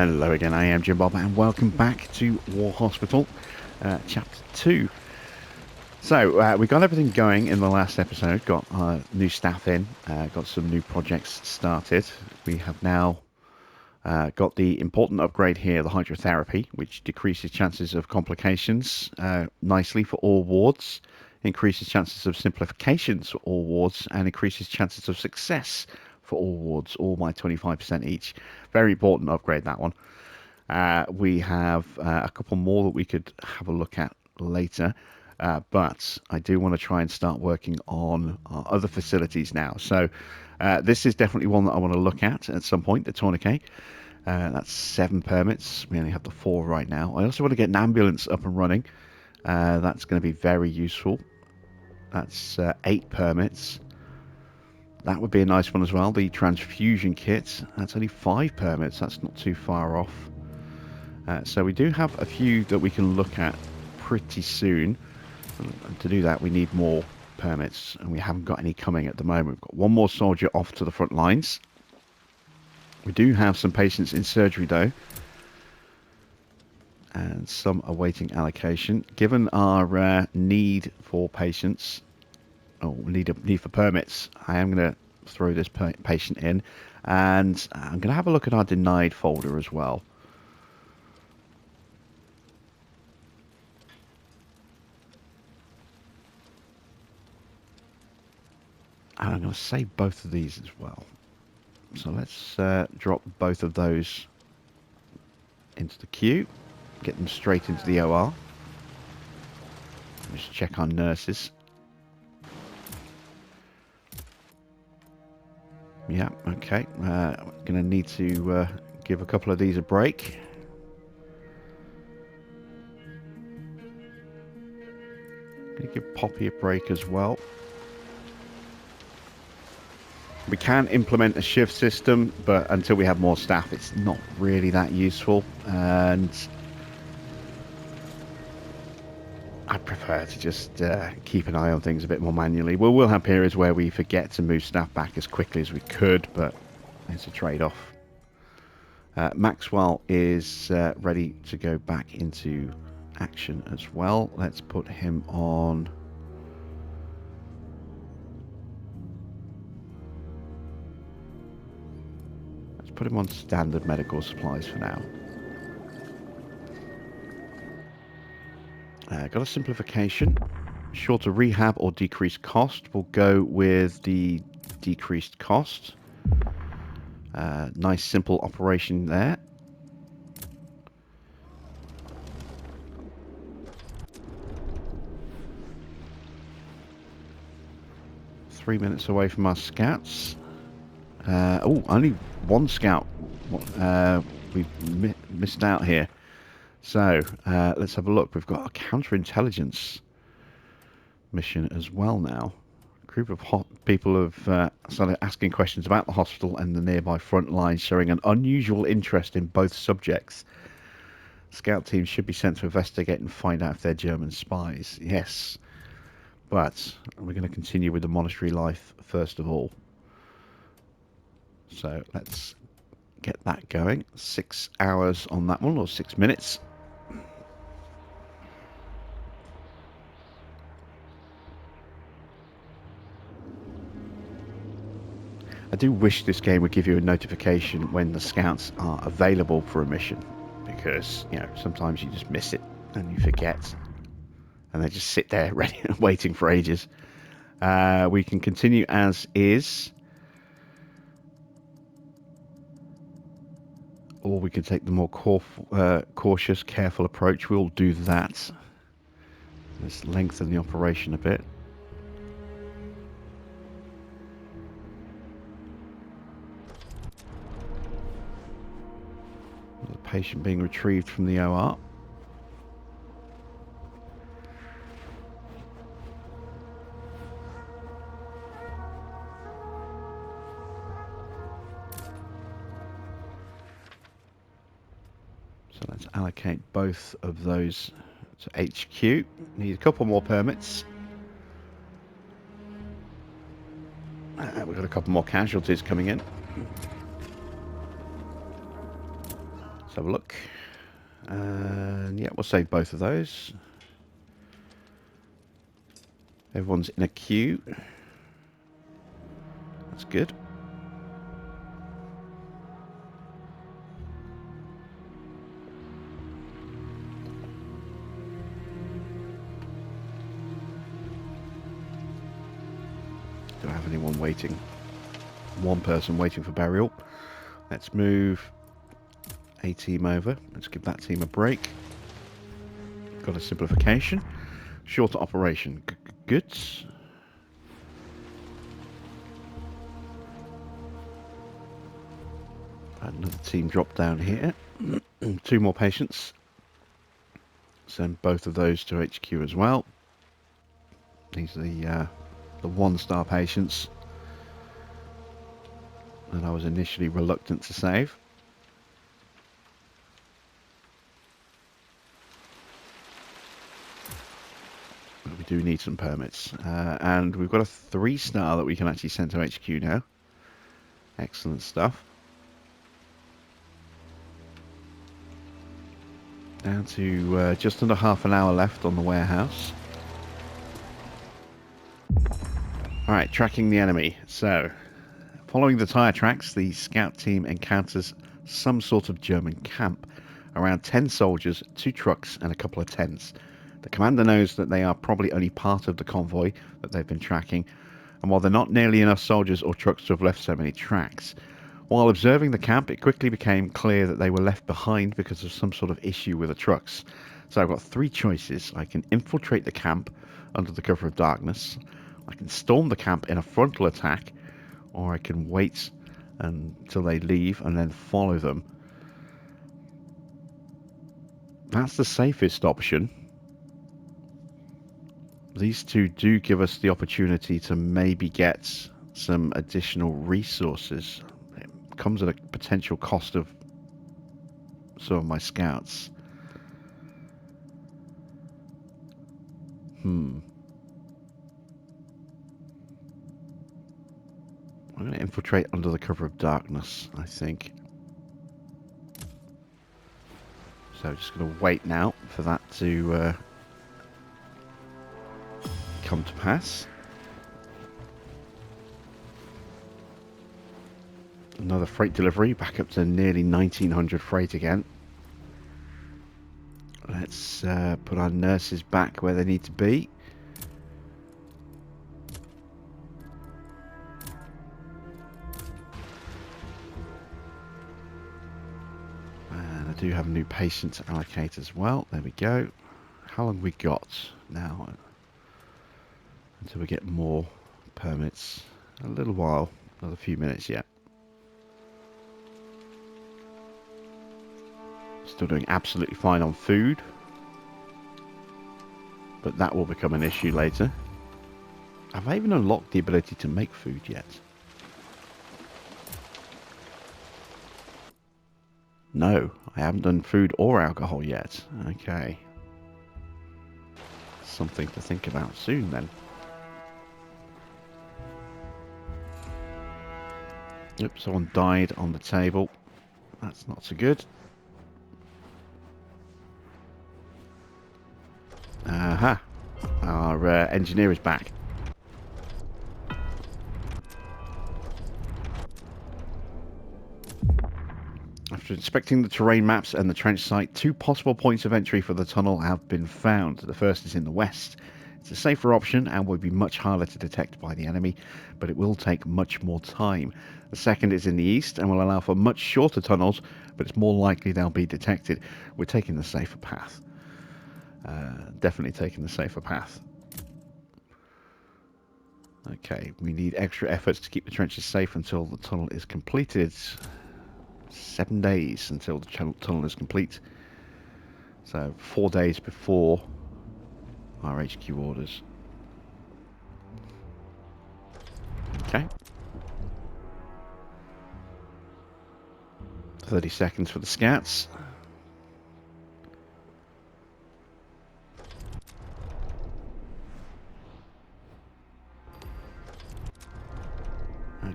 Hello again, I am Jim Bob and welcome back to War Hospital, Chapter 2. So, we got everything going in the last episode, got new staff in, got some new projects started. We have now got the important upgrade here, the hydrotherapy, which decreases chances of complications nicely for all wards, increases chances of simplifications for all wards, and increases chances of success for all wards, all by 25% each. Very important upgrade, that one. We have a couple more that we could have a look at later, but I do want to try and start working on our other facilities now. So this is definitely one that I want to look at some point, the tourniquet. That's 7 permits. We only have the 4 right now. I also want to get an ambulance up and running. That's going to be very useful. That's 8 permits. That would be a nice one as well. The transfusion kit, that's only 5 permits. That's not too far off. So we do have a few that we can look at pretty soon. And to do that, we need more permits, and we haven't got any coming at the moment. We've got one more soldier off to the front lines. We do have some patients in surgery, though, and some awaiting allocation. Given our need for patients, need for permits, I am going to throw this patient in, and I'm going to have a look at our denied folder as well. And I'm going to save both of these as well. So let's drop both of those into the queue, get them straight into the OR. Just check our nurses. Yeah, okay. Going to need to give a couple of these a break. Going to give Poppy a break as well. We can implement a shift system, but until we have more staff, it's not really that useful. And I prefer to just keep an eye on things a bit more manually. We'll have periods where we forget to move staff back as quickly as we could, but it's a trade-off. Maxwell is ready to go back into action as well. Let's put him on. Let's put him on standard medical supplies for now. Got a simplification. Shorter rehab or decreased cost. We'll go with the decreased cost. Nice simple operation there. Three minutes away from our scouts. Only one scout. We've missed out here. So let's have a look. We've got a counterintelligence mission as well now. A group of people have started asking questions about the hospital and the nearby front lines, showing an unusual interest in both subjects. Scout teams should be sent to investigate and find out if they're German spies. Yes, but we're going to continue with the monastery life first of all. So let's get that going. 6 hours on that one, or 6 minutes. I do wish this game would give you a notification when the scouts are available for a mission, because, you know, sometimes you just miss it and you forget, and they just sit there ready, waiting for ages. We can continue as is, or we can take the more cautious, careful approach. We'll do that. Let's lengthen the operation a bit. The patient being retrieved from the OR. So let's allocate both of those to HQ. Need a couple more permits. We've got a couple more casualties coming in. Let's have a look. And yeah, we'll save both of those. Everyone's in a queue. That's good. Do I have anyone waiting? One person waiting for burial. Let's move a team over. Let's give that team a break. Got a simplification. Shorter operation. Goods. Another team drop down here. 2 more patients. Send both of those to HQ as well. These are the 1-star patients that I was initially reluctant to save. But we do need some permits. And we've got a 3-star that we can actually send to HQ now. Excellent stuff. Down to just under half an hour left on the warehouse. Alright, tracking the enemy. So, following the tyre tracks, the scout team encounters some sort of German camp. Around 10 soldiers, 2 trucks and a couple of tents. The commander knows that they are probably only part of the convoy that they've been tracking, and while they're not nearly enough soldiers or trucks to have left so many tracks. While observing the camp, it quickly became clear that they were left behind because of some sort of issue with the trucks. So I've got 3 choices. I can infiltrate the camp under the cover of darkness, I can storm the camp in a frontal attack, or I can wait until they leave and then follow them. That's the safest option. These 2 do give us the opportunity to maybe get some additional resources. It comes at a potential cost of some of my scouts. I'm going to infiltrate under the cover of darkness, I think. So just going to wait now for that to come to pass. Another freight delivery, back up to nearly 1900 freight again. Let's put our nurses back where they need to be. And I do have a new patient to allocate as well. There we go. How long have we got now until we get more permits? A little while, another few minutes yet. Still doing absolutely fine on food, but that will become an issue later. Have I even unlocked the ability to make food yet? No, I haven't done food or alcohol yet. Okay. Something to think about soon then. Oops, someone died on the table. That's not so good. Aha! Our engineer is back. After inspecting the terrain maps and the trench site, 2 possible points of entry for the tunnel have been found. The first is in the west. It's a safer option and will be much harder to detect by the enemy, but it will take much more time. The second is in the east and will allow for much shorter tunnels, but it's more likely they'll be detected. We're taking the safer path. Definitely taking the safer path. Okay, we need extra efforts to keep the trenches safe until the tunnel is completed. 7 days until the tunnel is complete. So 4 days before our HQ orders. Okay. 30 seconds for the scouts.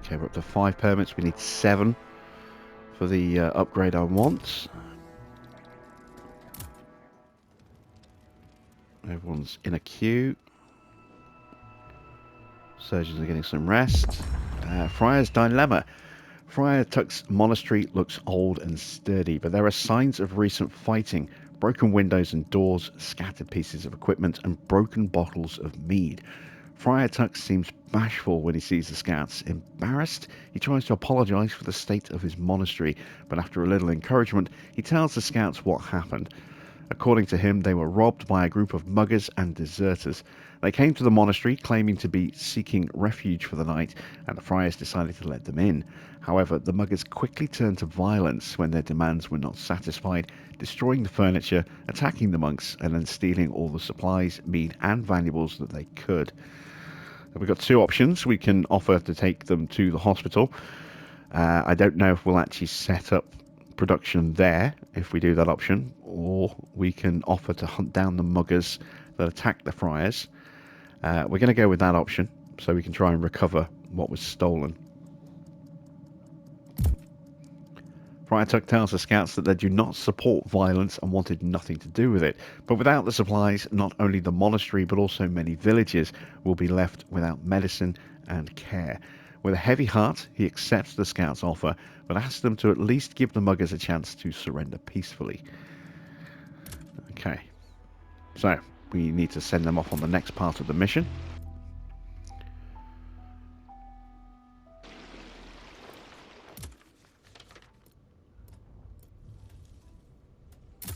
Okay, we're up to 5 permits. We need 7 for the upgrade I want. Everyone's in a queue. Surgeons are getting some rest. Friar's Dilemma. Friar Tuck's monastery looks old and sturdy, but there are signs of recent fighting. Broken windows and doors, scattered pieces of equipment, and broken bottles of mead. Friar Tuck seems bashful when he sees the scouts. Embarrassed, he tries to apologize for the state of his monastery, but after a little encouragement, he tells the scouts what happened. According to him, they were robbed by a group of muggers and deserters. They came to the monastery claiming to be seeking refuge for the night, and the friars decided to let them in. However, the muggers quickly turned to violence when their demands were not satisfied, destroying the furniture, attacking the monks, and then stealing all the supplies, mead, and valuables that they could. We've got two options. We can offer to take them to the hospital. I don't know if we'll actually set up production there if we do that option, or we can offer to hunt down the muggers that attacked the friars. We're going to go with that option so we can try and recover what was stolen. Friar Tuck tells the scouts that they do not support violence and wanted nothing to do with it, but without the supplies, not only the monastery but also many villages will be left without medicine and care. With a heavy heart, he accepts the scouts' offer, but asks them to at least give the muggers a chance to surrender peacefully. Okay, so we need to send them off on the next part of the mission.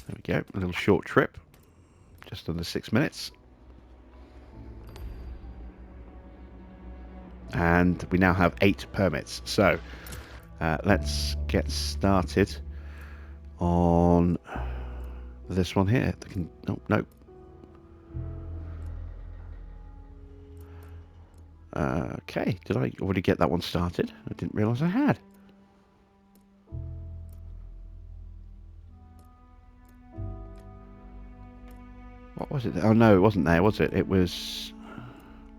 There we go, a little short trip, just under 6 minutes. And we now have 8 permits, so let's get started on this one here. No. Okay, did I already get that one started? I didn't realise I had. What was it? Oh no, it wasn't there, was it? It was...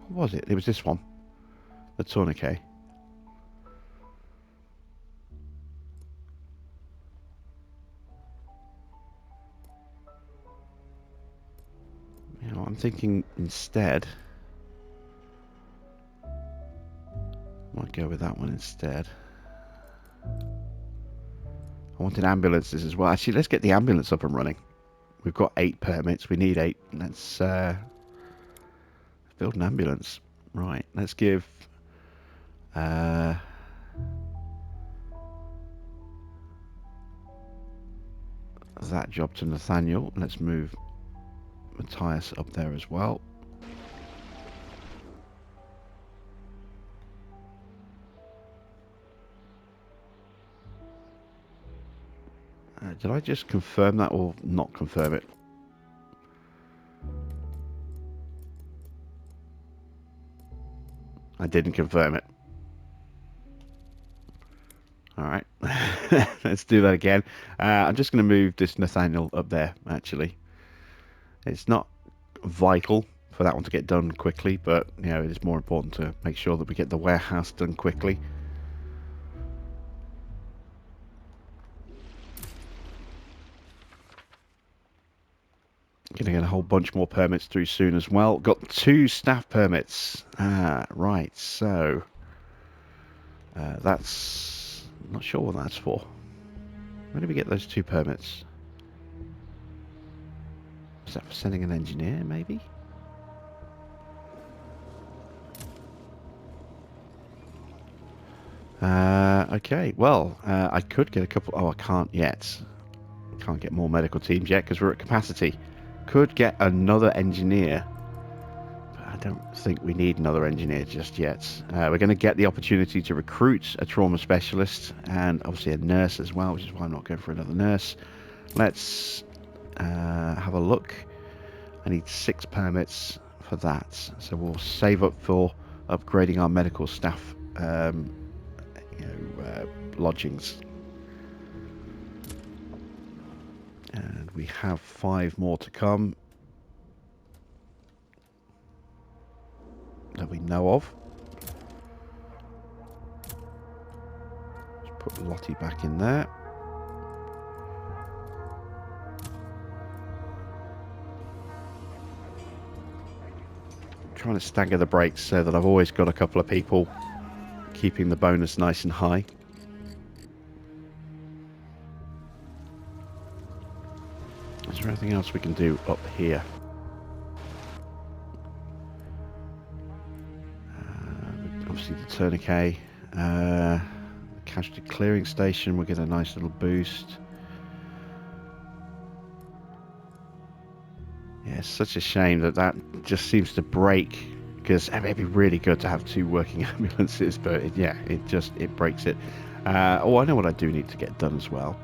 What was it? It was this one. The tourniquet. You know, I'm thinking instead... Might go with that one instead. I wanted ambulances as well. Actually, let's get the ambulance up and running. We've got 8 permits. We need 8. Let's build an ambulance. Right. Let's give that job to Nathaniel. Let's move Matthias up there as well. Did I just confirm that or not confirm it? I didn't confirm it. Alright, let's do that again. I'm just going to move this Nathaniel up there, actually. It's not vital for that one to get done quickly, but you know, it is more important to make sure that we get the warehouse done quickly. Going to get a whole bunch more permits through soon as well. Got 2 staff permits. Right, so that's... not sure what that's for. Where did we get those 2 permits? Is that for sending an engineer, maybe? Okay, well, I could get a couple... Oh, I can't yet. Can't get more medical teams yet because we're at capacity. Could get another engineer, but I don't think we need another engineer just yet. We're going to get the opportunity to recruit a trauma specialist and obviously a nurse as well, which is why I'm not going for another nurse. Let's have a look. I need 6 permits for that, so we'll save up for upgrading our medical staff lodgings. And we have 5 more to come that we know of. Let's put Lottie back in there. trying to stagger the brakes so that I've always got a couple of people keeping the bonus nice and high. Is there anything else we can do up here? Obviously the tourniquet. Casualty clearing station, we'll get a nice little boost. Yeah, it's such a shame that that just seems to break, because it'd be really good to have 2 working ambulances, but it breaks it. Oh, I know what I do need to get done as well.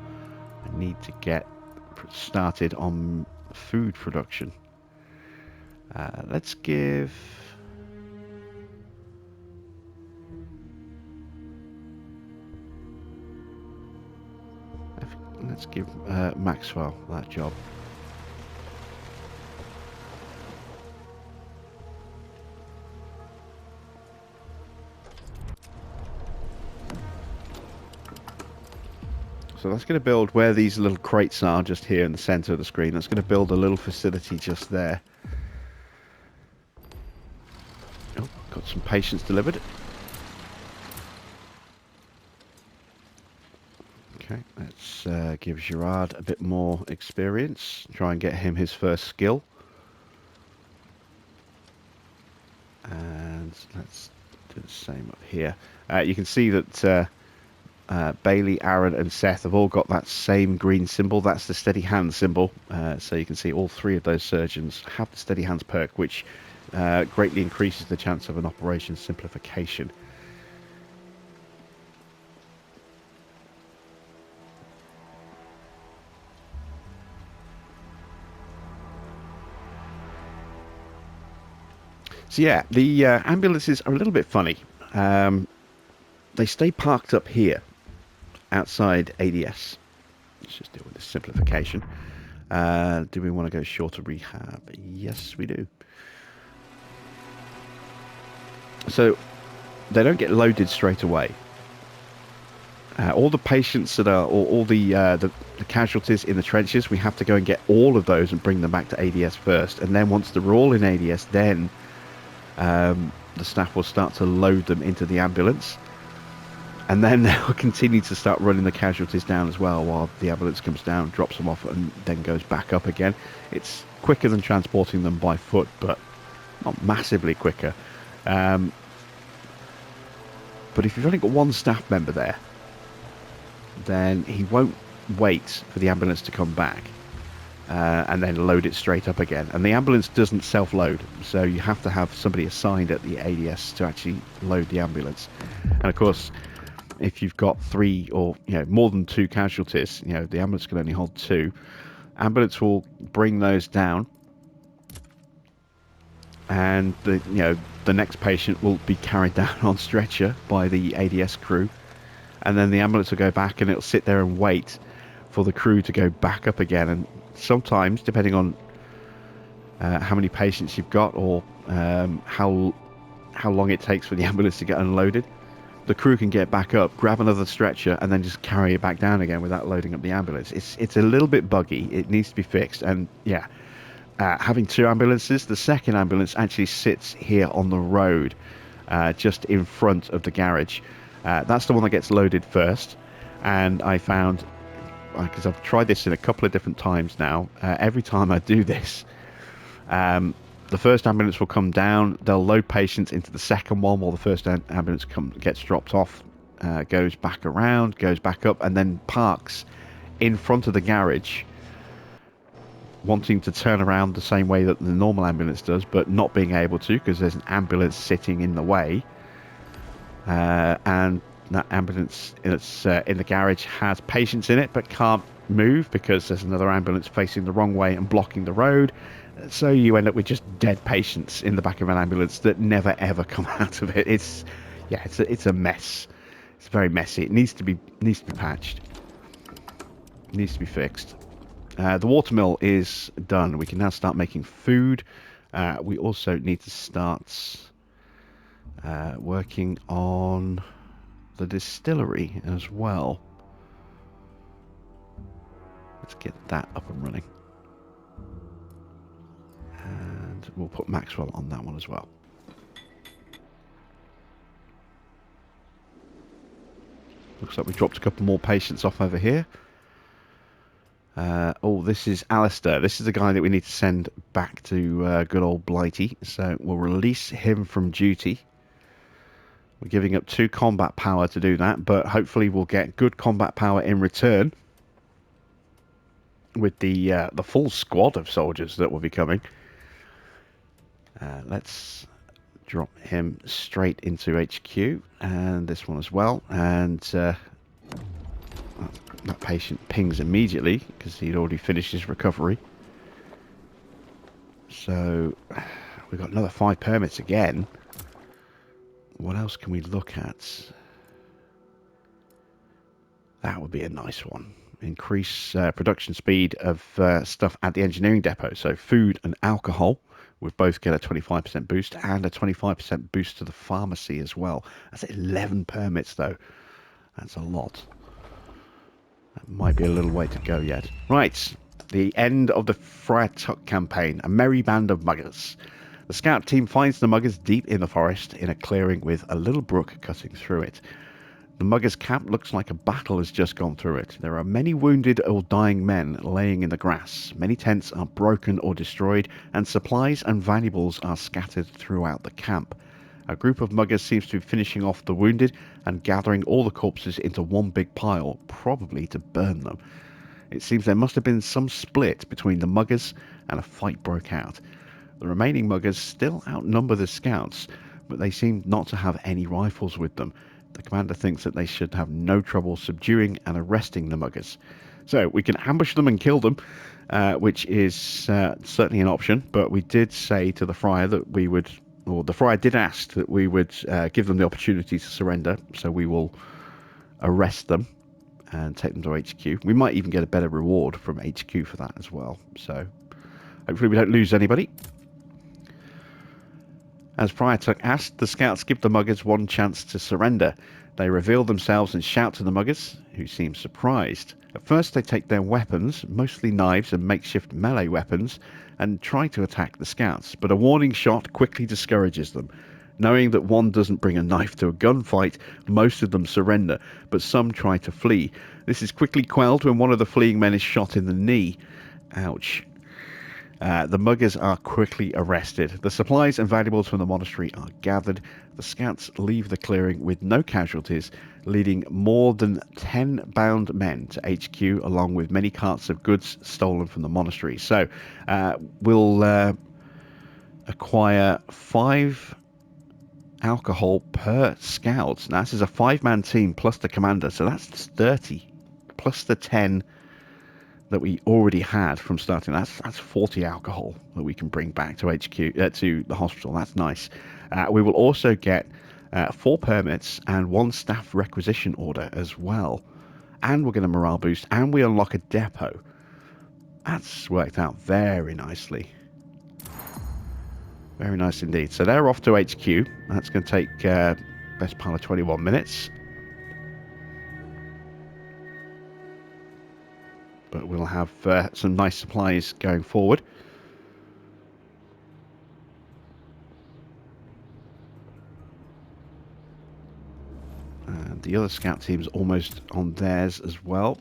I need to get started on food production. Let's give... Maxwell that job. So that's going to build where these little crates are, just here in the center of the screen. That's going to build a little facility just there. Oh, got some patients delivered. Okay, let's give Gerard a bit more experience. Try and get him his first skill. And let's do the same up here. You can see that Bailey, Aaron and Seth have all got that same green symbol. That's the steady hand symbol. So you can see all 3 of those surgeons have the steady hands perk, which greatly increases the chance of an operation simplification. So yeah, the ambulances are a little bit funny. They stay parked up here outside ADS. Let's just deal with this simplification. Do we want to go shorter rehab? Yes, we do. So they don't get loaded straight away. All the patients that are, or all the casualties in the trenches, we have to go and get all of those and bring them back to ADS first. And then once they're all in ADS, then the staff will start to load them into the ambulance. And then they'll continue to start running the casualties down as well while the ambulance comes down, drops them off, and then goes back up again. It's quicker than transporting them by foot, but not massively quicker. But if you've only got 1 staff member there, then he won't wait for the ambulance to come back and then load it straight up again. And the ambulance doesn't self-load, so you have to have somebody assigned at the ADS to actually load the ambulance. And of course, if you've got 3 or more than 2 casualties, the ambulance can only hold 2. Ambulance will bring those down, and the next patient will be carried down on stretcher by the ADS crew, and then the ambulance will go back and it'll sit there and wait for the crew to go back up again. And sometimes, depending on how many patients you've got, or how long it takes for the ambulance to get unloaded, the crew can get back up, grab another stretcher, and then just carry it back down again without loading up the ambulance. It's a little bit buggy. It needs to be fixed. And yeah, having 2 ambulances, the second ambulance actually sits here on the road, just in front of the garage. That's the one that gets loaded first. And I found, because I've tried this in a couple of different times now, every time I do this, the first ambulance will come down, they'll load patients into the second one while the first ambulance gets dropped off, goes back around, goes back up, and then parks in front of the garage, wanting to turn around the same way that the normal ambulance does, but not being able to because there's an ambulance sitting in the way. And that ambulance that's in the garage has patients in it but can't move because there's another ambulance facing the wrong way and blocking the road. So you end up with just dead patients in the back of an ambulance that never ever come out of it. It's a mess. It's very messy. It needs to be patched. It needs to be fixed. The watermill is done. We can now start making food. We also need to start working on the distillery as well. Let's get that up and running. And we'll put Maxwell on that one as well. Looks like we dropped a couple more patients off over here. Oh, this is Alistair. This is the guy that we need to send back to good old Blighty. So we'll release him from duty. We're giving up 2 combat power to do that, but hopefully we'll get good combat power in return with the full squad of soldiers that will be coming. Let's drop him straight into HQ, and this one as well. And that patient pings immediately because he'd already finished his recovery. So we've got another 5 permits again. What else can we look at? That would be a nice one. Increase production speed of stuff at the engineering depot. So food and alcohol would both get a 25% boost and a 25% boost to the pharmacy as well. That's 11 permits though. That's a lot. That might be a little way to go yet. Right, the end of the Friar Tuck campaign. A merry band of muggers. The scout team finds the muggers deep in the forest in a clearing with a little brook cutting through it. The muggers' camp looks like a battle has just gone through it. There are many wounded or dying men laying in the grass. Many tents are broken or destroyed, and supplies and valuables are scattered throughout the camp. A group of muggers seems to be finishing off the wounded and gathering all the corpses into one big pile, probably to burn them. It seems there must have been some split between the muggers and a fight broke out. The remaining muggers still outnumber the scouts, but they seem not to have any rifles with them. The commander thinks that they should have no trouble subduing and arresting the muggers. So we can ambush them and kill them, which is certainly an option, but we did say to the friar that we would, or the friar did ask that we would give them the opportunity to surrender, so we will arrest them and take them to HQ. We might even get a better reward from HQ for that as well, so hopefully we don't lose anybody. As Friar Tuck asked, the scouts give the muggers one chance to surrender. They reveal themselves and shout to the muggers, who seem surprised. At first they take their weapons, mostly knives and makeshift melee weapons, and try to attack the scouts, but a warning shot quickly discourages them. Knowing that one doesn't bring a knife to a gunfight, most of them surrender, but some try to flee. This is quickly quelled when one of the fleeing men is shot in the knee. Ouch. The muggers are quickly arrested. The supplies and valuables from the monastery are gathered. The scouts leave the clearing with no casualties, leading more than 10 bound men to HQ, along with many carts of goods stolen from the monastery. So we'll acquire 5 alcohol per scout. Now this is a 5-man team plus the commander, so that's 30 plus the 10 that we already had from starting. That's 40 alcohol that we can bring back to HQ, to the hospital. That's nice. We will also get 4 permits and 1 staff requisition order as well. And we'll get a morale boost, and we unlock a depot. That's worked out very nicely. Very nice indeed. So they're off to HQ. That's going to take best part of 21 minutes. But we'll have some nice supplies going forward. And the other scout team's almost on theirs as well.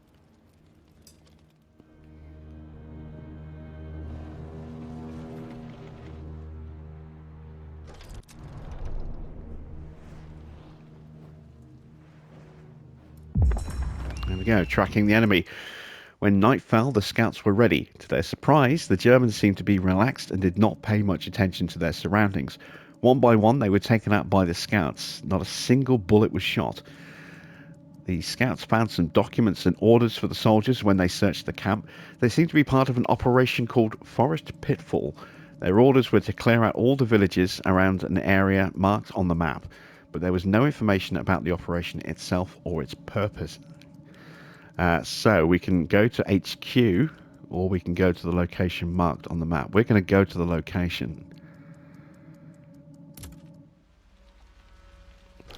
There we go, tracking the enemy. When night fell, the scouts were ready. To their surprise, the Germans seemed to be relaxed and did not pay much attention to their surroundings. One by one, they were taken out by the scouts. Not a single bullet was shot. The scouts found some documents and orders for the soldiers when they searched the camp. They seemed to be part of an operation called Forest Pitfall. Their orders were to clear out all the villages around an area marked on the map, but there was no information about the operation itself or its purpose. So we can go to HQ, or we can go to the location marked on the map. We're going to go to the location.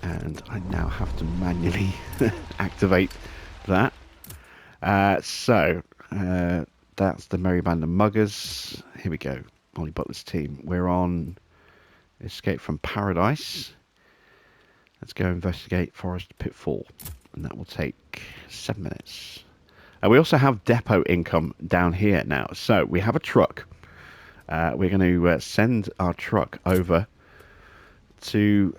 And I now have to manually activate that. So that's the Merry Band of Muggers. Here we go. Molly Butler's team. We're on Escape from Paradise. Let's go investigate Forest Pitfall. And that will take 7 minutes. We also have depot income down here now. So we have a truck. We're going to send our truck over to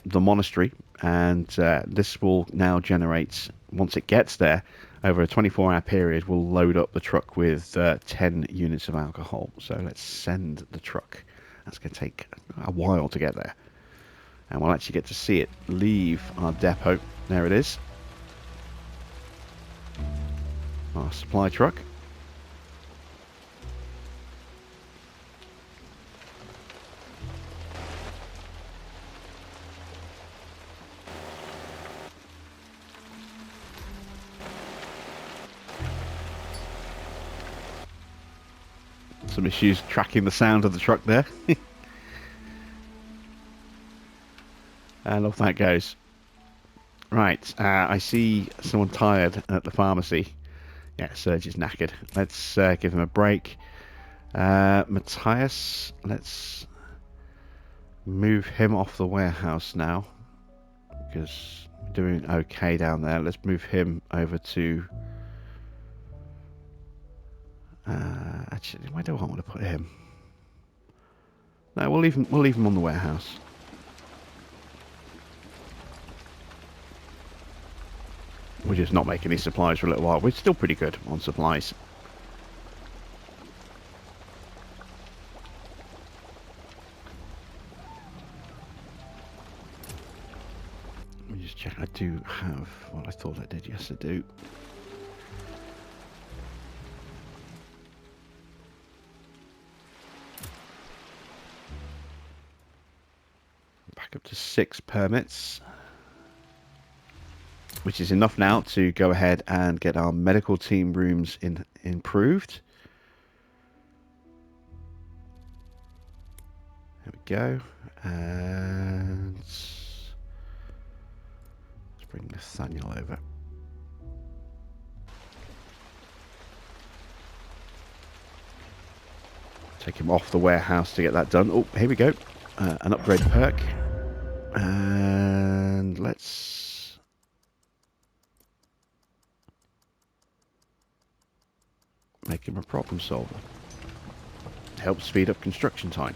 the monastery, and this will now generate, once it gets there, over a 24-hour period, we'll load up the truck with 10 units of alcohol. So let's send the truck. That's going to take a while to get there. And we'll actually get to see it leave our depot. There it is. Our supply truck. Some issues tracking the sound of the truck there. And off that goes. Right, I see someone tired at the pharmacy. Yeah, Serge is knackered. Let's give him a break. Matthias, let's move him off the warehouse now, because we're doing okay down there. Let's move him over to... actually, where do I want to put him? No, we'll leave him on the warehouse. We're just not making any supplies for a little while. We're still pretty good on supplies. Let me just check. I do have what I thought I did. Yes, I do. Back up to 6 permits, which is enough now to go ahead and get our medical team rooms improved. There we go. And let's bring Nathaniel over. Take him off the warehouse to get that done. Oh, here we go. An upgrade perk. And let's... make him a problem solver. Help speed up construction time.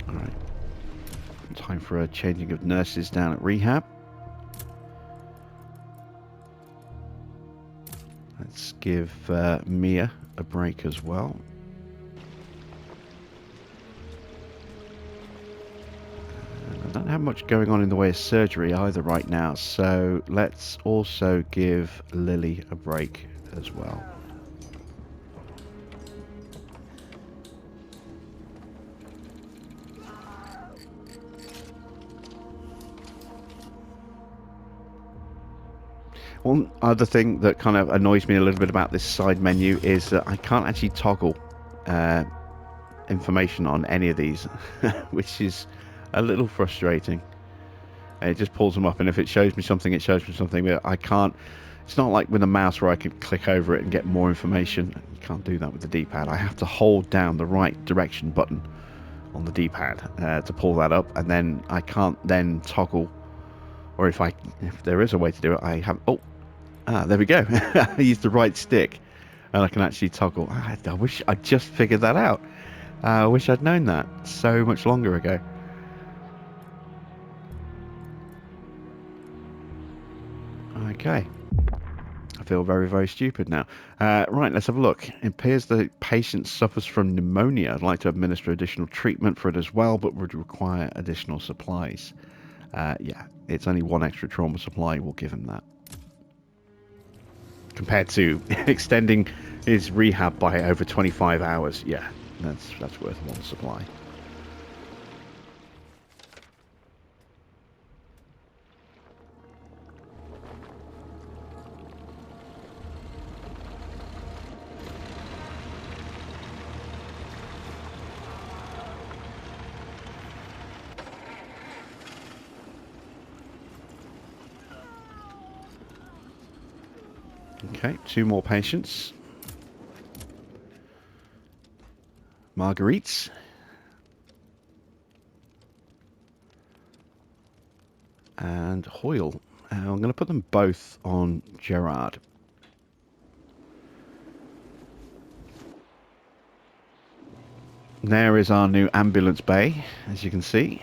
Alright. Time for a changing of nurses down at rehab. Let's give Mia a break as well. I don't have much going on in the way of surgery either right now, so let's also give Lily a break as well. One other thing that kind of annoys me a little bit about this side menu is that I can't actually toggle information on any of these, which is a little frustrating. It just pulls them up, and if it shows me something, it shows me something, but I can't. It's not like with a mouse where I can click over it and get more information. You can't do that with the D-pad. I have to hold down the right direction button on the D-pad to pull that up, and then I can't then toggle, or if there is a way to do it, I have... oh, there we go. I used the right stick and I can actually toggle. I wish I'd just figured that out. I wish I'd known that so much longer ago. Okay. I feel very, very stupid now. Right, let's have a look. It appears the patient suffers from pneumonia. I'd like to administer additional treatment for it as well, but would require additional supplies. Yeah, it's only 1 extra trauma supply. We'll give him that. Compared to extending his rehab by over 25 hours. Yeah, that's worth 1 supply. Okay, 2 more patients. Marguerites. And Hoyle. I'm going to put them both on Gerard. There is our new ambulance bay, as you can see.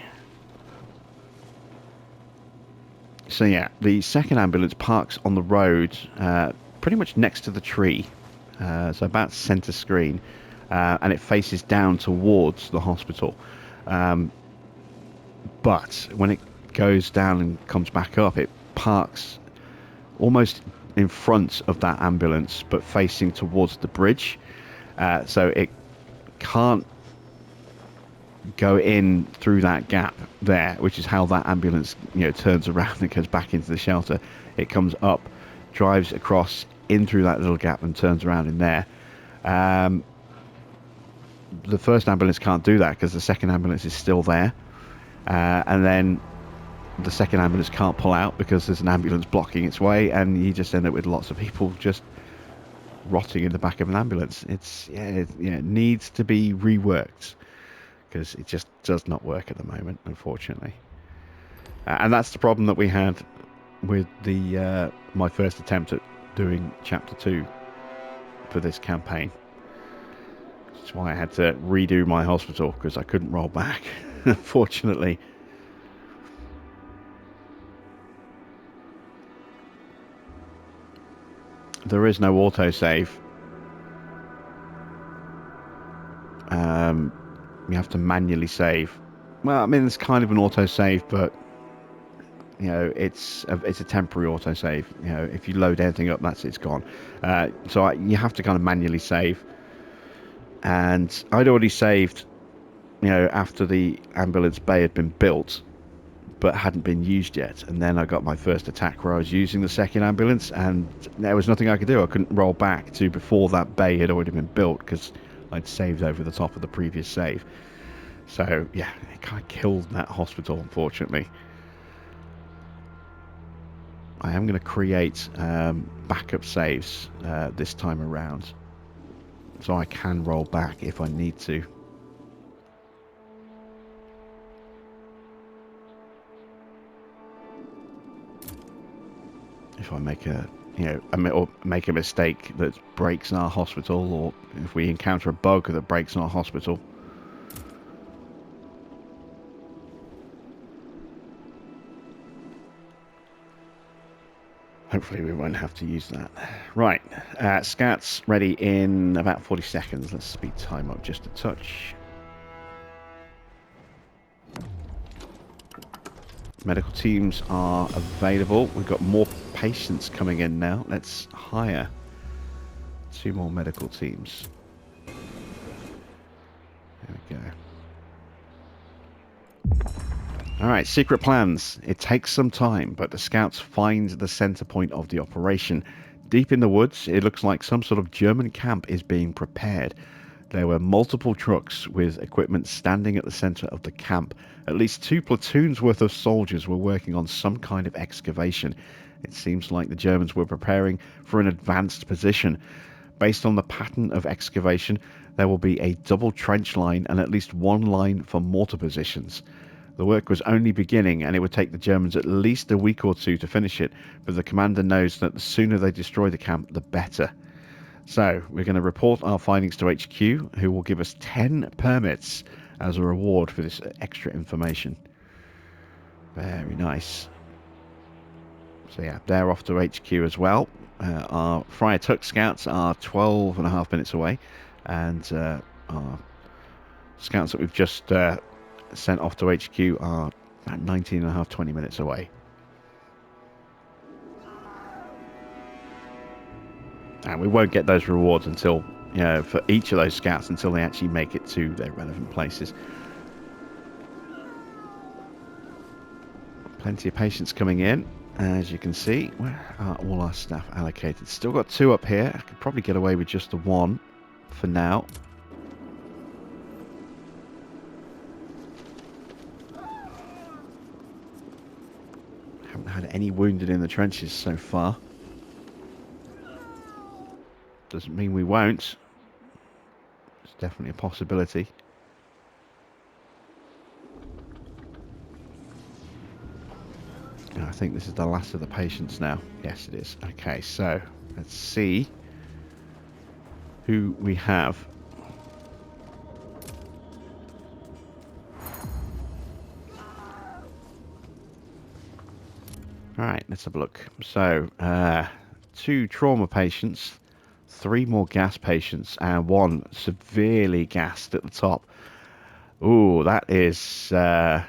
So yeah, the second ambulance parks on the road, pretty much next to the tree, so about centre screen, and it faces down towards the hospital. But when it goes down and comes back up, it parks almost in front of that ambulance, but facing towards the bridge, so it can't go in through that gap there, which is how that ambulance, turns around and goes back into the shelter. It comes up, drives across in through that little gap and turns around in there. The first ambulance can't do that because the second ambulance is still there, and then the second ambulance can't pull out because there's an ambulance blocking its way, and you just end up with lots of people just rotting in the back of an ambulance. It needs to be reworked, because it just does not work at the moment, unfortunately. And that's the problem that we had with the my first attempt at doing Chapter 2 for this campaign. That's why I had to redo my hospital, because I couldn't roll back, unfortunately. There is no autosave. You have to manually save. Well, I mean, it's kind of an autosave, but it's a temporary autosave. If you load anything up, it's gone. So you have to kind of manually save. And I'd already saved, after the ambulance bay had been built, but hadn't been used yet. And then I got my first attack where I was using the second ambulance, and there was nothing I could do. I couldn't roll back to before that bay had already been built, because I'd saved over the top of the previous save. So yeah, it kind of killed that hospital, unfortunately. I am going to create backup saves this time around, so I can roll back if I need to. If I make make a mistake that breaks our hospital, or if we encounter a bug that breaks our hospital. Hopefully we won't have to use that. Right, scats ready in about 40 seconds. Let's speed time up just a touch. Medical teams are available. We've got more patients coming in now. Let's hire 2 more medical teams. There we go. Alright, secret plans. It takes some time, but the scouts find the center point of the operation. Deep in the woods, it looks like some sort of German camp is being prepared. There were multiple trucks with equipment standing at the center of the camp. At least 2 platoons worth of soldiers were working on some kind of excavation. It seems like the Germans were preparing for an advanced position. Based on the pattern of excavation, there will be a double trench line and at least 1 line for mortar positions. The work was only beginning, and it would take the Germans at least a week or 2 to finish it, but the commander knows that the sooner they destroy the camp, the better. So, we're going to report our findings to HQ, who will give us 10 permits as a reward for this extra information. Very nice. So yeah, they're off to HQ as well. Our Friar Tuck scouts are 12.5 minutes away, and our scouts that we've just sent off to HQ are about 19.5, 20 minutes away. And we won't get those rewards until, for each of those scouts, until they actually make it to their relevant places. Plenty of patients coming in. As you can see, where are all our staff allocated? Still got 2 up here. I could probably get away with just the 1 for now. Haven't had any wounded in the trenches so far. Doesn't mean we won't. It's definitely a possibility. And I think this is the last of the patients now. Yes, it is. Okay, so let's see who we have. Alright, let's have a look. So, 2 trauma patients, 3 more gas patients, and 1 severely gassed at the top. Ooh, that is... that's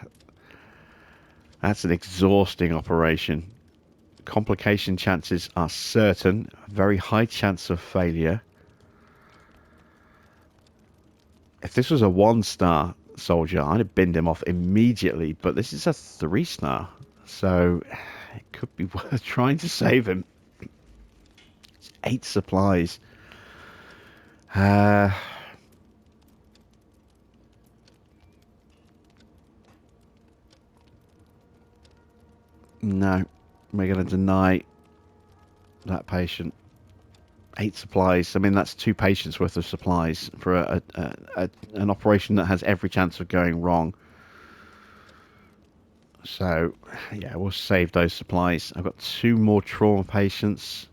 an exhausting operation. Complication chances are certain. Very high chance of failure. If this was a 1-star soldier, I'd have binned him off immediately, but this is a 3-star. So it could be worth trying to save him. It's 8 supplies. No, we're going to deny that patient 8 supplies. I mean, that's 2 patients worth of supplies for an operation that has every chance of going wrong. So, yeah, we'll save those supplies. I've got 2 more trauma patients.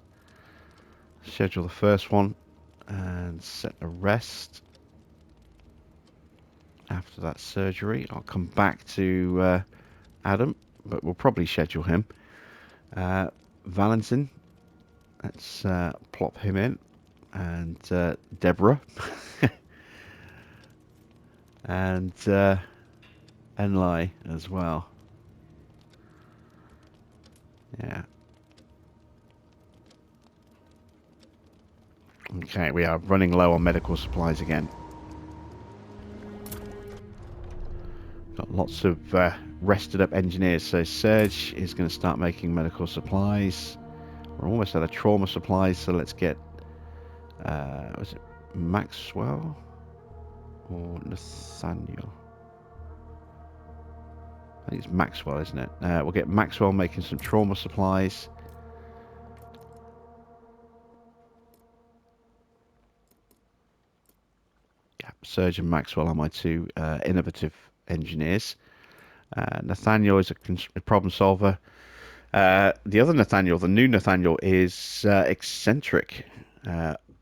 Schedule the first one and set a rest. After that surgery, I'll come back to Adam, but we'll probably schedule him. Valentin, let's plop him in. And Deborah. And Enlai as well. Yeah. Okay, we are running low on medical supplies again. Got lots of rested up engineers. So Serge is going to start making medical supplies. We're almost out of trauma supplies, so let's get... was it Maxwell or Nathaniel? I think it's Maxwell, isn't it? We'll get Maxwell making some trauma supplies. Yeah, Serge and Maxwell are my 2 innovative engineers. Nathaniel is a problem solver. The other Nathaniel, the new Nathaniel, is eccentric.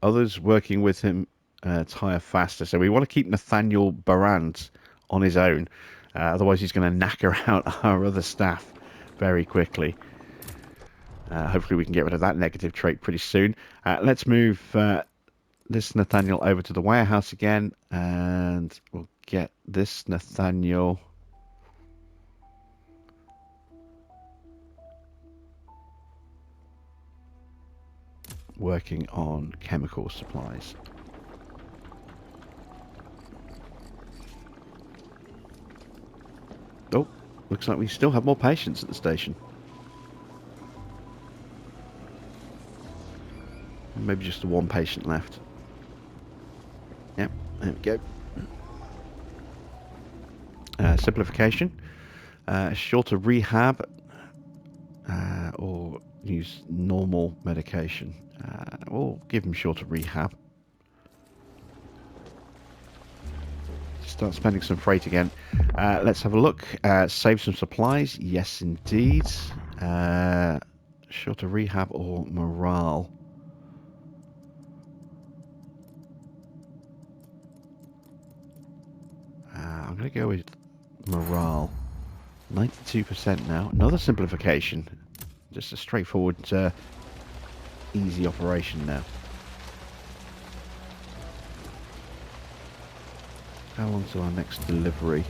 Others working with him tire faster. So we want to keep Nathaniel Barand on his own. Otherwise he's going to knacker out our other staff very quickly. Hopefully we can get rid of that negative trait pretty soon. Let's move this Nathaniel over to the warehouse again. And we'll get this Nathaniel... working on chemical supplies. Oh, looks like we still have more patients at the station. Maybe just the 1 patient left. Yep, there we go. Simplification. Shorter rehab. Or use normal medication. We'll give him shorter rehab. Start spending some freight again. Let's have a look. Save some supplies. Yes, indeed. Shorter rehab or morale. I'm going to go with morale. 92% now. Another simplification. Just a straightforward, easy operation now. How long to our next delivery?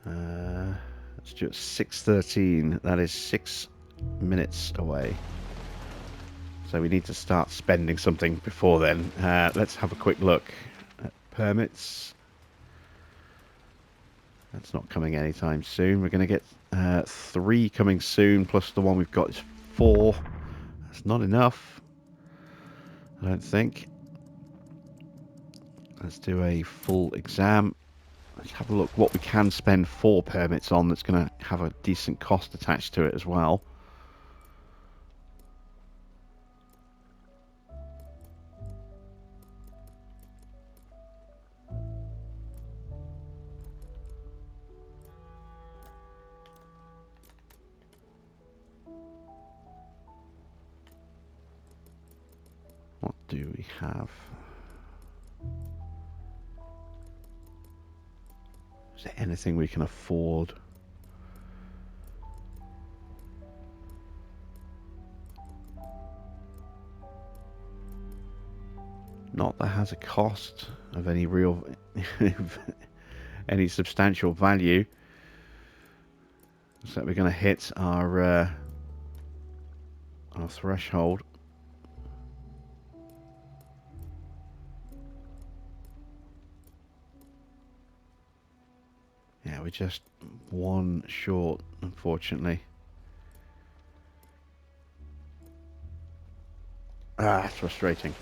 Let's do it 6:13. That is 6 minutes away. So we need to start spending something before then. Let's have a quick look at permits. That's not coming anytime soon. We're going to get 3 coming soon, plus the one we've got is 4. That's not enough, I don't think. Let's do a full exam. Let's have a look what we can spend 4 permits on that's going to have a decent cost attached to it as well. we have? Is there anything we can afford? Not that has a cost of any real, any substantial value. So we're going to hit our threshold. Yeah, we're just one short, unfortunately. Ah, it's frustrating.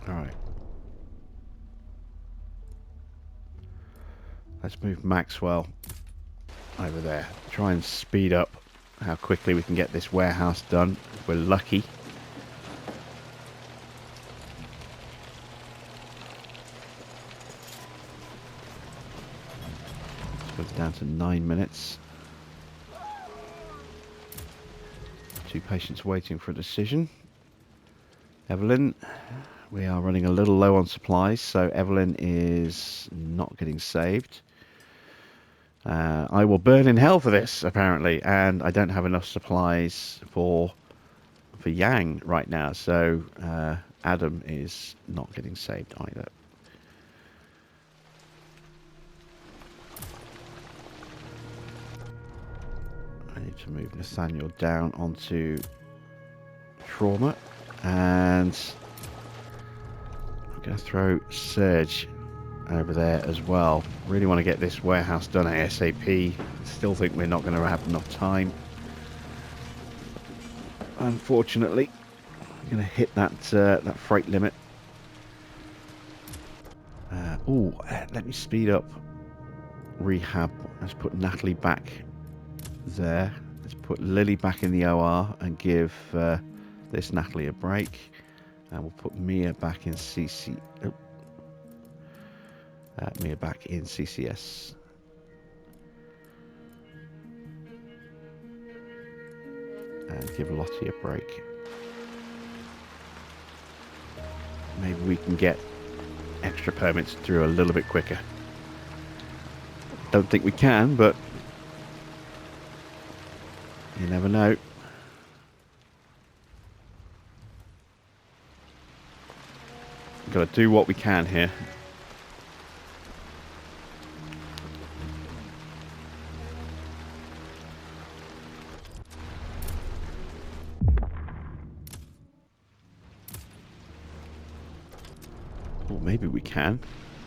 Alright. Let's move Maxwell over there. Try and speed up how quickly we can get this warehouse done. If we're lucky. Let's put it down to 9 minutes. 2 patients waiting for a decision. Evelyn, we are running a little low on supplies, so Evelyn is not getting saved. I will burn in hell for this, apparently, and I don't have enough supplies for Yang right now, so Adam is not getting saved either. I need to move Nathaniel down onto trauma, and I'm going to throw Serge over there as well. Really want to get this warehouse done ASAP. Still think we're not going to have enough time. Unfortunately, I'm going to hit that that freight limit. Let me speed up rehab. Let's put Natalie back there. Let's put Lily back in the OR and give this Natalie a break. And we'll put Mia back in CC. Oh. Mia back in CCS. And give Lottie a break. Maybe we can get extra permits through a little bit quicker. Don't think we can, but you never know. We've got to do what we can here. Or maybe we can.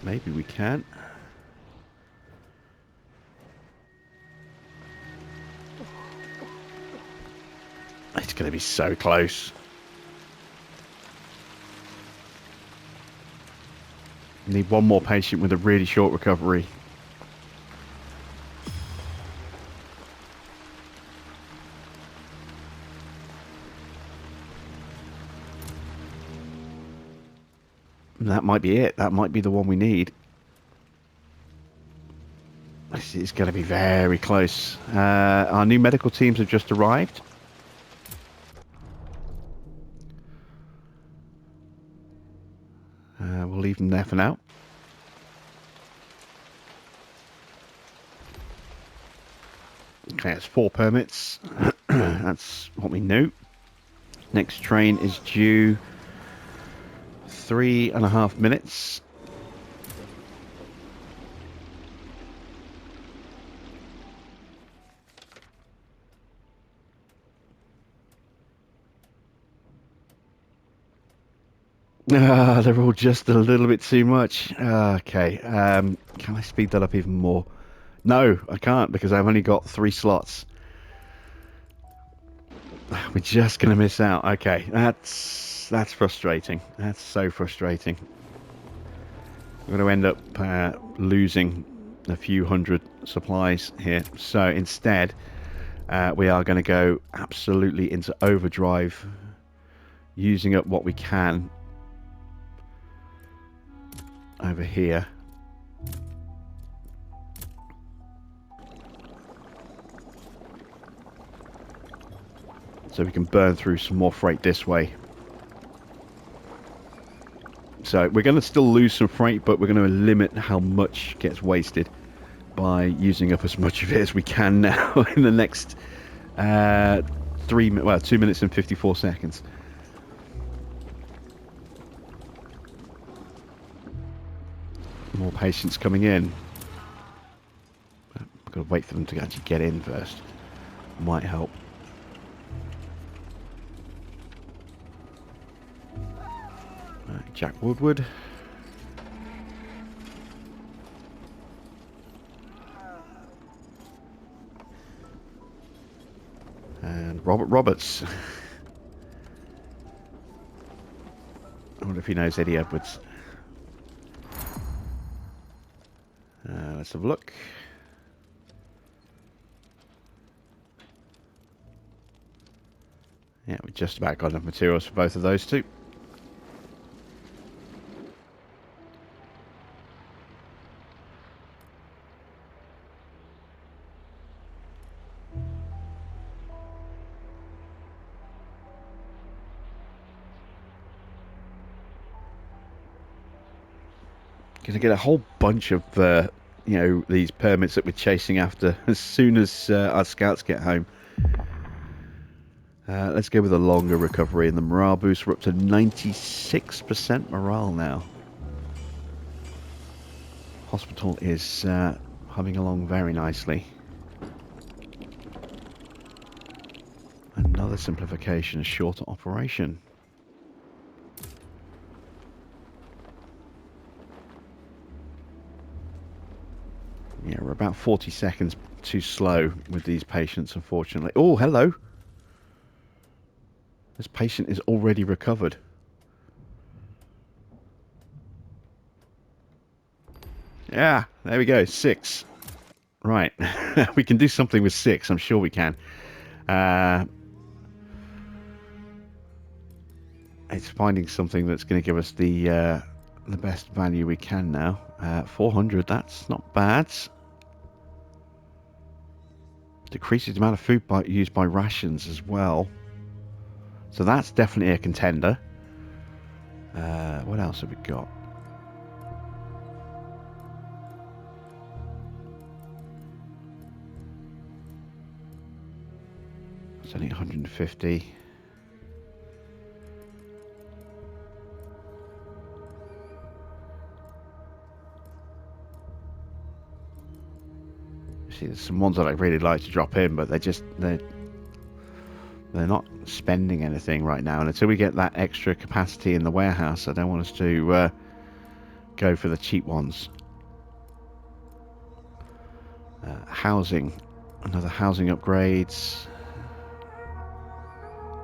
Maybe we can. It's going to be so close. Need one more patient with a really short recovery. And that might be it. That might be the one we need. This is going to be very close. Our new medical teams have just arrived. We'll leave them there for now. Okay, that's 4 permits. That's what we knew. Next train is due 3.5 minutes. They're all just a little bit too much. Okay, can I speed that up even more? No, I can't because I've only got 3 slots. We're just going to miss out. Okay, that's frustrating. That's so frustrating. We're going to end up losing a few hundred supplies here. So instead, we are going to go absolutely into overdrive, using up what we can over here. so we can burn through some more freight this way. So we're going to still lose some freight, but we're going to limit how much gets wasted by using up as much of it as we can now in the next 2 minutes and 54 seconds. More patients coming in. I've got to wait for them to actually get in first. Might help. Right, Jack Woodward. And Robert Roberts. I wonder if he knows Eddie Edwards. Let's have a look. Yeah, we just about got enough materials for both of those two. Going to get a whole bunch of, these permits that we're chasing after as soon as our scouts get home. Let's go with a longer recovery and the morale boost. We're up to 96% morale now. Hospital is humming along very nicely. Another simplification, a shorter operation. Yeah, we're about 40 seconds too slow with these patients, unfortunately. Oh, hello. This patient is already recovered. Yeah, there we go. 6. Right. We can do something with 6. I'm sure we can. It's finding something that's going to give us the best value we can now. 400, that's not bad. Decreases the amount of food used by rations as well. So that's definitely a contender. What else have we got? It's only 150. See, there's some ones that I'd really like to drop in, but they're not spending anything right now. And until we get that extra capacity in the warehouse, I don't want us to go for the cheap ones. Housing. Another housing upgrades.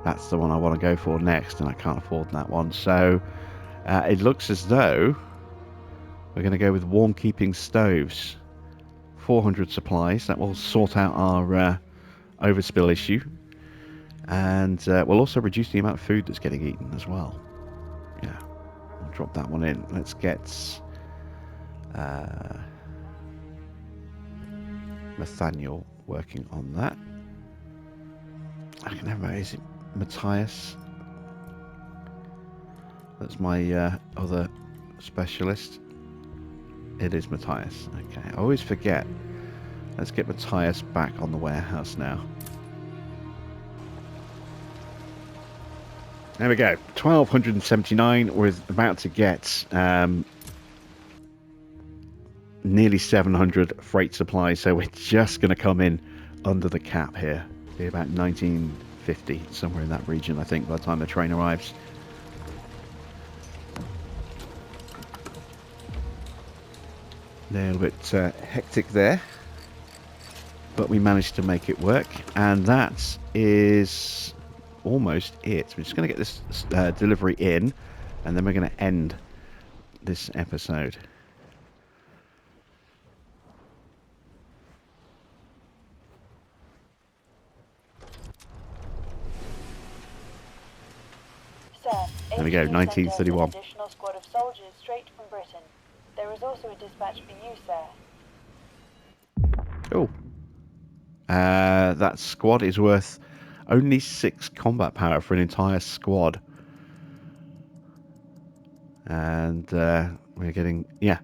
That's the one I want to go for next, and I can't afford that one. So it looks as though we're going to go with warm keeping stoves. 400 supplies. That will sort out our overspill issue. And we'll also reduce the amount of food that's getting eaten as well. Yeah, I'll drop that one in. Let's get Nathaniel working on that. I can never remember, is it Matthias? That's my other specialist. It is Matthias. Okay, I always forget. Let's get Matthias back on the warehouse now. There we go, 1,279. We're about to get nearly 700 freight supplies, so we're just going to come in under the cap here. Be about 1950, somewhere in that region, I think, by the time the train arrives. A little bit hectic there, but we managed to make it work, and that is almost it. We're just going to get this delivery in, and then we're going to end this episode. Sir, there we go, 1931. An additional squad of soldiers straight from Britain. There is also a dispatch for you, sir. Oh. That squad is worth Only 6 combat power for an entire squad. And we're getting, yeah,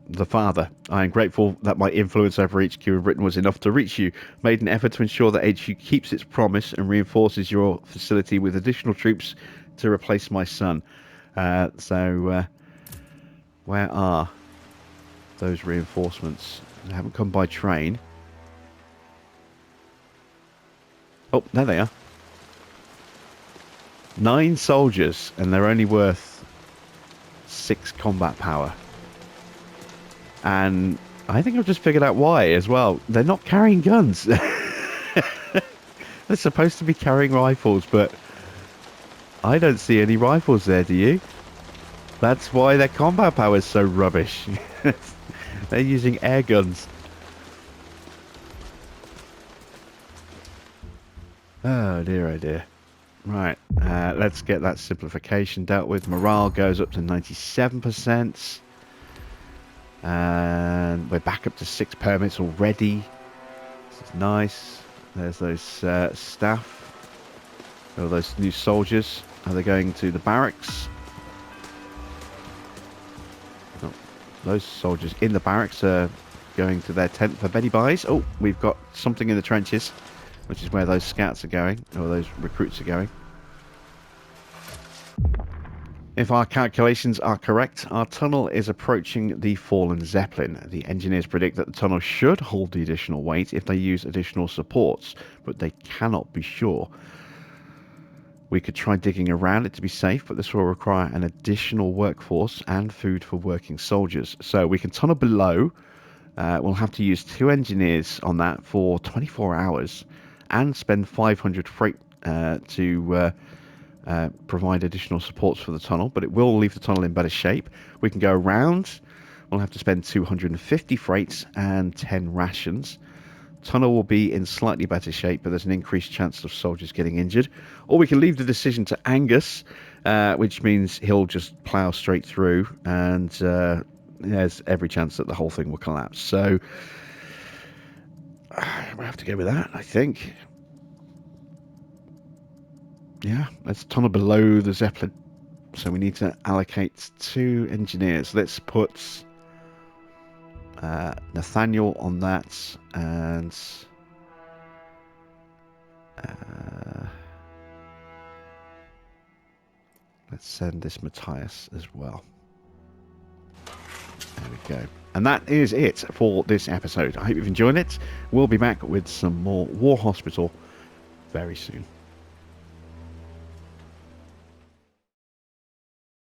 the father. I am grateful that my influence over HQ in Britain was enough to reach you. Made an effort to ensure that HQ keeps its promise and reinforces your facility with additional troops to replace my son. So where are those reinforcements? They haven't come by train. Oh, there they are. 9 soldiers, and they're only worth 6 combat power. And I think I've just figured out why as well. They're not carrying guns. They're supposed to be carrying rifles, but I don't see any rifles there, do you? That's why their combat power is so rubbish. They're using air guns. Oh dear, oh dear. Right, let's get that simplification dealt with. Morale goes up to 97%. And we're back up to 6 permits already. This is nice. There's those staff. Oh, those new soldiers. Are they going to the barracks? Oh, those soldiers in the barracks are going to their tent for Betty buys. Oh, we've got something in the trenches, which is where those scouts are going, or those recruits are going. If our calculations are correct, our tunnel is approaching the fallen Zeppelin. The engineers predict that the tunnel should hold the additional weight if they use additional supports, but they cannot be sure. We could try digging around it to be safe, but this will require an additional workforce and food for working soldiers. So we can tunnel below. We'll have to use 2 engineers on that for 24 hours and spend 500 freight to provide additional supports for the tunnel, but it will leave the tunnel in better shape. We can go around. We'll have to spend 250 freights and 10 rations. Tunnel will be in slightly better shape, but there's an increased chance of soldiers getting injured. Or we can leave the decision to Angus, which means he'll just plough straight through, and there's every chance that the whole thing will collapse. So we'll have to go with that, I think. Yeah, let's tunnel below the Zeppelin. So we need to allocate 2 engineers. Let's put Nathaniel on that, and let's send this Matthias as well. There we go. And that is it for this episode. I hope you've enjoyed it. We'll be back with some more War Hospital very soon.